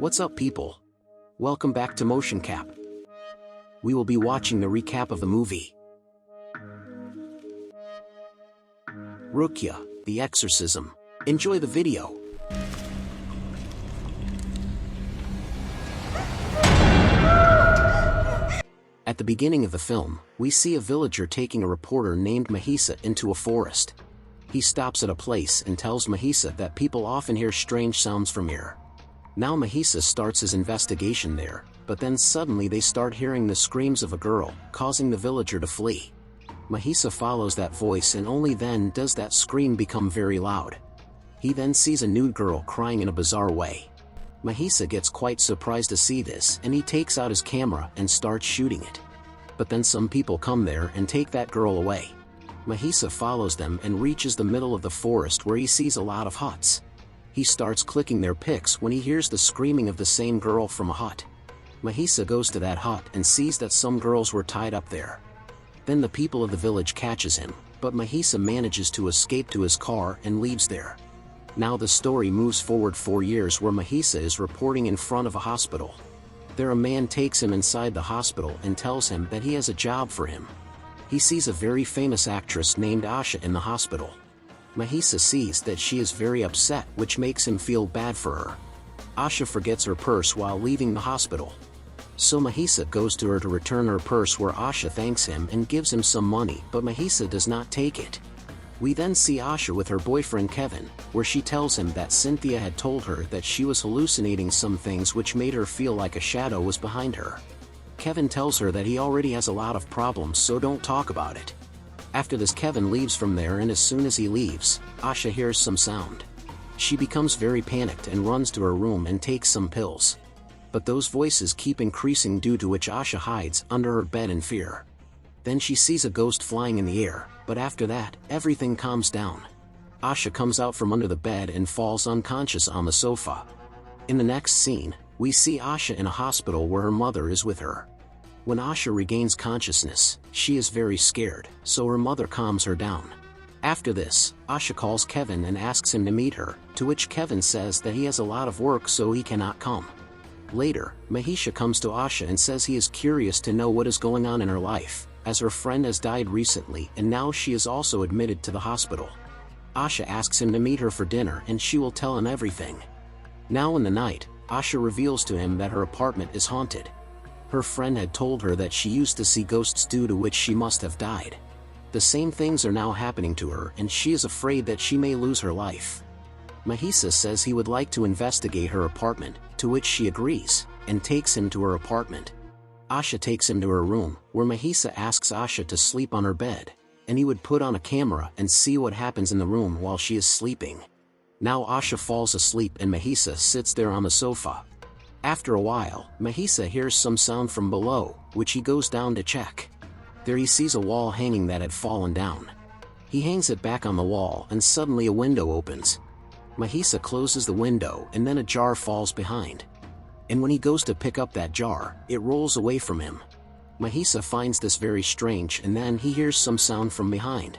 What's up, people? Welcome back to Motion Cap. We will be watching the recap of the movie Ruqyah, the Exorcism. Enjoy the video. At the beginning of the film, we see a villager taking a reporter named Mahisa into a forest. He stops at a place and tells Mahisa that people often hear strange sounds from here. Now Mahisa starts his investigation there, but then suddenly they start hearing the screams of a girl, causing the villager to flee. Mahisa follows that voice and only then does that scream become very loud. He then sees a nude girl crying in a bizarre way. Mahisa gets quite surprised to see this and he takes out his camera and starts shooting it. But then some people come there and take that girl away. Mahisa follows them and reaches the middle of the forest where he sees a lot of huts. He starts clicking their pics when he hears the screaming of the same girl from a hut. Mahisa goes to that hut and sees that some girls were tied up there. Then the people of the village catches him, but Mahisa manages to escape to his car and leaves there. Now the story moves forward 4 years where Mahisa is reporting in front of a hospital. There a man takes him inside the hospital and tells him that he has a job for him. He sees a very famous actress named Asha in the hospital. Mahisa sees that she is very upset, which makes him feel bad for her. Asha forgets her purse while leaving the hospital. So Mahisa goes to her to return her purse where Asha thanks him and gives him some money, but Mahisa does not take it. We then see Asha with her boyfriend Kevin, where she tells him that Cynthia had told her that she was hallucinating some things which made her feel like a shadow was behind her. Kevin tells her that he already has a lot of problems, so don't talk about it. After this, Kevin leaves from there, and as soon as he leaves, Asha hears some sound. She becomes very panicked and runs to her room and takes some pills. But those voices keep increasing, due to which Asha hides under her bed in fear. Then she sees a ghost flying in the air, but after that, everything calms down. Asha comes out from under the bed and falls unconscious on the sofa. In the next scene, we see Asha in a hospital where her mother is with her. When Asha regains consciousness, she is very scared, so her mother calms her down. After this, Asha calls Kevin and asks him to meet her, to which Kevin says that he has a lot of work so he cannot come. Later, Mahisa comes to Asha and says he is curious to know what is going on in her life, as her friend has died recently and now she is also admitted to the hospital. Asha asks him to meet her for dinner and she will tell him everything. Now in the night, Asha reveals to him that her apartment is haunted. Her friend had told her that she used to see ghosts, due to which she must have died. The same things are now happening to her and she is afraid that she may lose her life. Mahisa says he would like to investigate her apartment, to which she agrees, and takes him to her apartment. Asha takes him to her room, where Mahisa asks Asha to sleep on her bed, and he would put on a camera and see what happens in the room while she is sleeping. Now Asha falls asleep and Mahisa sits there on the sofa. After a while, Mahisa hears some sound from below, which he goes down to check. There he sees a wall hanging that had fallen down. He hangs it back on the wall and suddenly a window opens. Mahisa closes the window and then a jar falls behind. And when he goes to pick up that jar, it rolls away from him. Mahisa finds this very strange, and then he hears some sound from behind.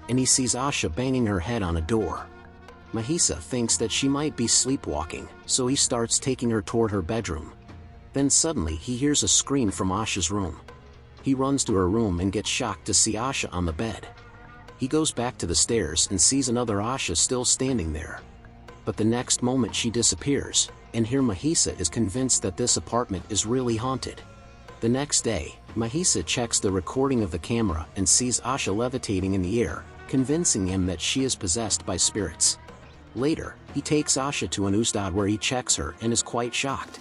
And he sees Asha banging her head on a door. Mahisa thinks that she might be sleepwalking, so he starts taking her toward her bedroom. Then suddenly he hears a scream from Asha's room. He runs to her room and gets shocked to see Asha on the bed. He goes back to the stairs and sees another Asha still standing there. But the next moment she disappears, and here Mahisa is convinced that this apartment is really haunted. The next day, Mahisa checks the recording of the camera and sees Asha levitating in the air, convincing him that she is possessed by spirits. Later, he takes Asha to an ustad where he checks her and is quite shocked.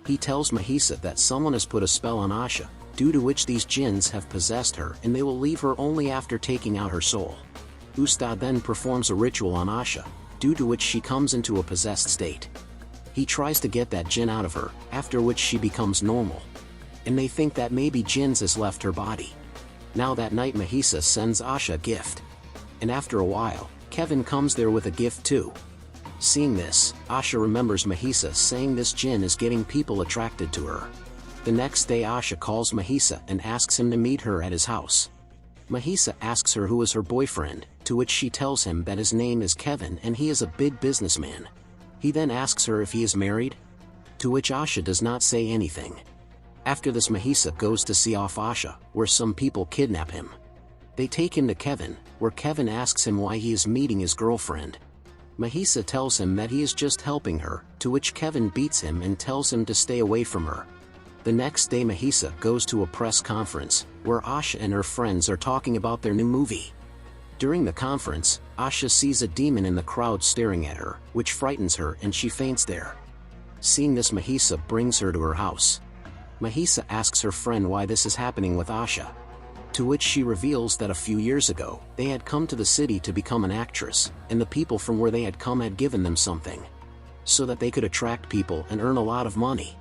He tells Mahisa that someone has put a spell on Asha, due to which these jinns have possessed her and they will leave her only after taking out her soul. Ustad then performs a ritual on Asha, due to which she comes into a possessed state. He tries to get that jinn out of her, after which she becomes normal. And they think that maybe jinns has left her body. Now that night Mahisa sends Asha a gift. And after a while, Kevin comes there with a gift too. Seeing this, Asha remembers Mahisa saying this jinn is getting people attracted to her. The next day Asha calls Mahisa and asks him to meet her at his house. Mahisa asks her who is her boyfriend, to which she tells him that his name is Kevin and he is a big businessman. He then asks her if he is married, to which Asha does not say anything. After this, Mahisa goes to see off Asha, where some people kidnap him. They take him to Kevin, where Kevin asks him why he is meeting his girlfriend. Mahisa tells him that he is just helping her, to which Kevin beats him and tells him to stay away from her. The next day, Mahisa goes to a press conference, where Asha and her friends are talking about their new movie. During the conference, Asha sees a demon in the crowd staring at her, which frightens her and she faints there. Seeing this, Mahisa brings her to her house. Mahisa asks her friend why this is happening with Asha. To which she reveals that a few years ago, they had come to the city to become an actress, and the people from where they had come had given them something, so that they could attract people and earn a lot of money.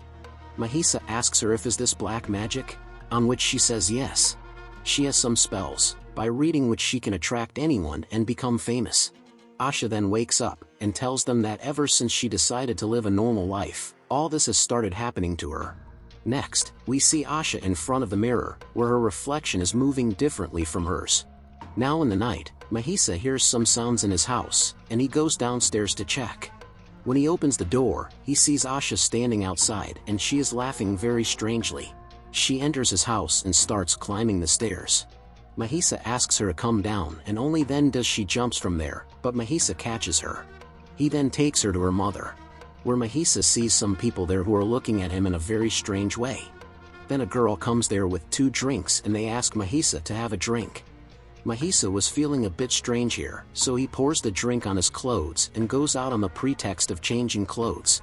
Mahisa asks her if is this black magic, on which she says yes. She has some spells, by reading which she can attract anyone and become famous. Asha then wakes up, and tells them that ever since she decided to live a normal life, all this has started happening to her. Next, we see Asha in front of the mirror, where her reflection is moving differently from hers. Now in the night, Mahisa hears some sounds in his house, and he goes downstairs to check. When he opens the door, he sees Asha standing outside and she is laughing very strangely. She enters his house and starts climbing the stairs. Mahisa asks her to come down and only then does she jumps from there, but Mahisa catches her. He then takes her to her mother, where Mahisa sees some people there who are looking at him in a very strange way. Then a girl comes there with 2 drinks and they ask Mahisa to have a drink. Mahisa was feeling a bit strange here, so he pours the drink on his clothes and goes out on the pretext of changing clothes.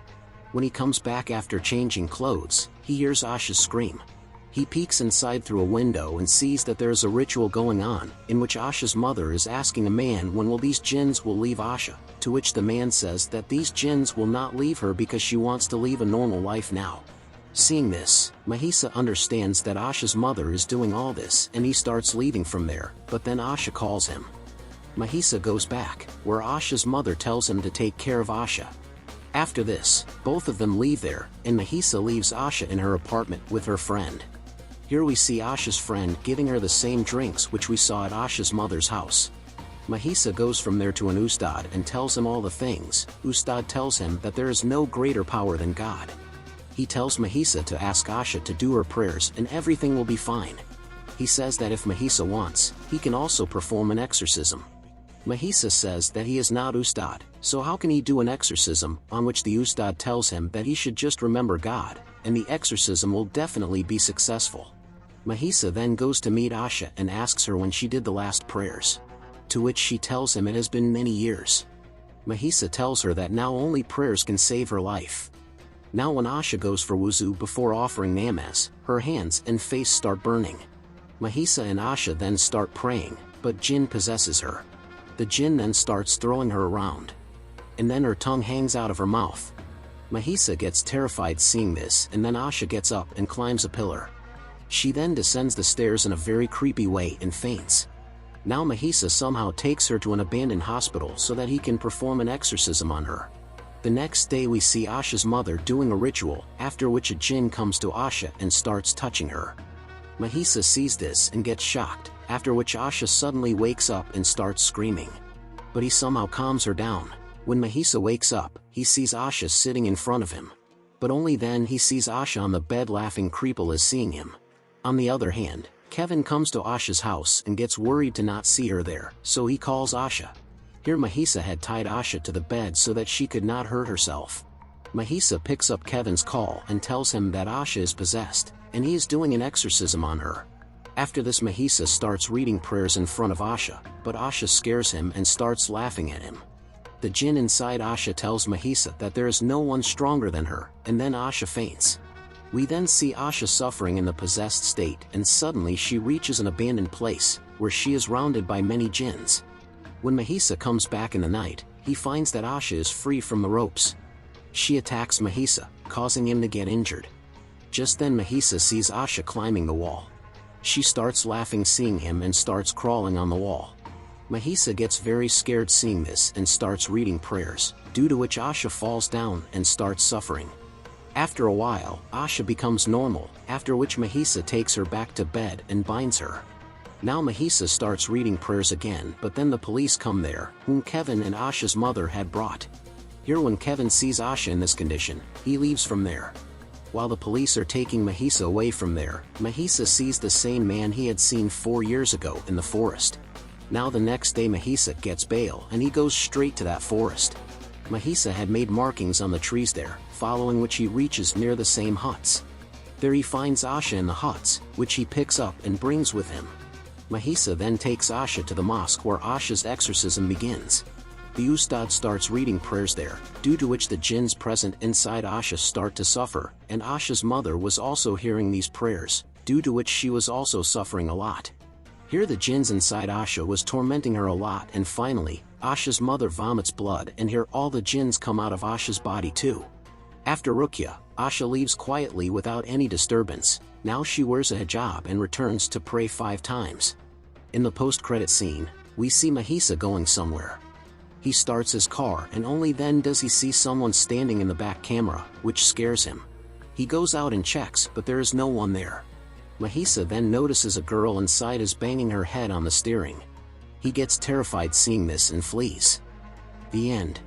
When he comes back after changing clothes, he hears Asha scream. He peeks inside through a window and sees that there is a ritual going on, in which Asha's mother is asking a man when will these jinns will leave Asha, to which the man says that these jinns will not leave her because she wants to leave a normal life now. Seeing this, Mahisa understands that Asha's mother is doing all this and he starts leaving from there, but then Asha calls him. Mahisa goes back, where Asha's mother tells him to take care of Asha. After this, both of them leave there, and Mahisa leaves Asha in her apartment with her friend. Here we see Asha's friend giving her the same drinks which we saw at Asha's mother's house. Mahisa goes from there to an Ustad and tells him all the things. Ustad tells him that there is no greater power than God. He tells Mahisa to ask Asha to do her prayers and everything will be fine. He says that if Mahisa wants, he can also perform an exorcism. Mahisa says that he is not Ustad, so how can he do an exorcism, on which the Ustad tells him that he should just remember God, and the exorcism will definitely be successful. Mahisa then goes to meet Asha and asks her when she did the last prayers. To which she tells him it has been many years. Mahisa tells her that now only prayers can save her life. Now when Asha goes for wuzu before offering namaz, her hands and face start burning. Mahisa and Asha then start praying, but jinn possesses her. The jinn then starts throwing her around. And then her tongue hangs out of her mouth. Mahisa gets terrified seeing this, and then Asha gets up and climbs a pillar. She then descends the stairs in a very creepy way and faints. Now Mahisa somehow takes her to an abandoned hospital so that he can perform an exorcism on her. The next day we see Asha's mother doing a ritual, after which a jinn comes to Asha and starts touching her. Mahisa sees this and gets shocked, after which Asha suddenly wakes up and starts screaming. But he somehow calms her down. When Mahisa wakes up, he sees Asha sitting in front of him. But only then he sees Asha on the bed laughing creepily as seeing him. On the other hand, Kevin comes to Asha's house and gets worried to not see her there, so he calls Asha. Here Mahisa had tied Asha to the bed so that she could not hurt herself. Mahisa picks up Kevin's call and tells him that Asha is possessed, and he is doing an exorcism on her. After this Mahisa starts reading prayers in front of Asha, but Asha scares him and starts laughing at him. The jinn inside Asha tells Mahisa that there is no one stronger than her, and then Asha faints. We then see Asha suffering in the possessed state and suddenly she reaches an abandoned place, where she is surrounded by many jinns. When Mahisa comes back in the night, he finds that Asha is free from the ropes. She attacks Mahisa, causing him to get injured. Just then Mahisa sees Asha climbing the wall. She starts laughing seeing him and starts crawling on the wall. Mahisa gets very scared seeing this and starts reading prayers, due to which Asha falls down and starts suffering. After a while, Asha becomes normal, after which Mahisa takes her back to bed and binds her. Now Mahisa starts reading prayers again, but then the police come there, whom Kevin and Asha's mother had brought. Here when Kevin sees Asha in this condition, he leaves from there. While the police are taking Mahisa away from there, Mahisa sees the same man he had seen 4 years ago in the forest. Now the next day Mahisa gets bail and he goes straight to that forest. Mahisa had made markings on the trees there, following which he reaches near the same huts. There he finds Asha in the huts, which he picks up and brings with him. Mahisa then takes Asha to the mosque where Asha's exorcism begins. The Ustad starts reading prayers there, due to which the jinns present inside Asha start to suffer, and Asha's mother was also hearing these prayers, due to which she was also suffering a lot. Here the jinns inside Asha was tormenting her a lot, and finally, Asha's mother vomits blood, and here all the jinns come out of Asha's body too. After Ruqyah, Asha leaves quietly without any disturbance. Now she wears a hijab and returns to pray 5 times. In the post-credit scene, we see Mahisa going somewhere. He starts his car and only then does he see someone standing in the back camera, which scares him. He goes out and checks, but there is no one there. Mahisa then notices a girl inside is banging her head on the steering. He gets terrified seeing this and flees. The end.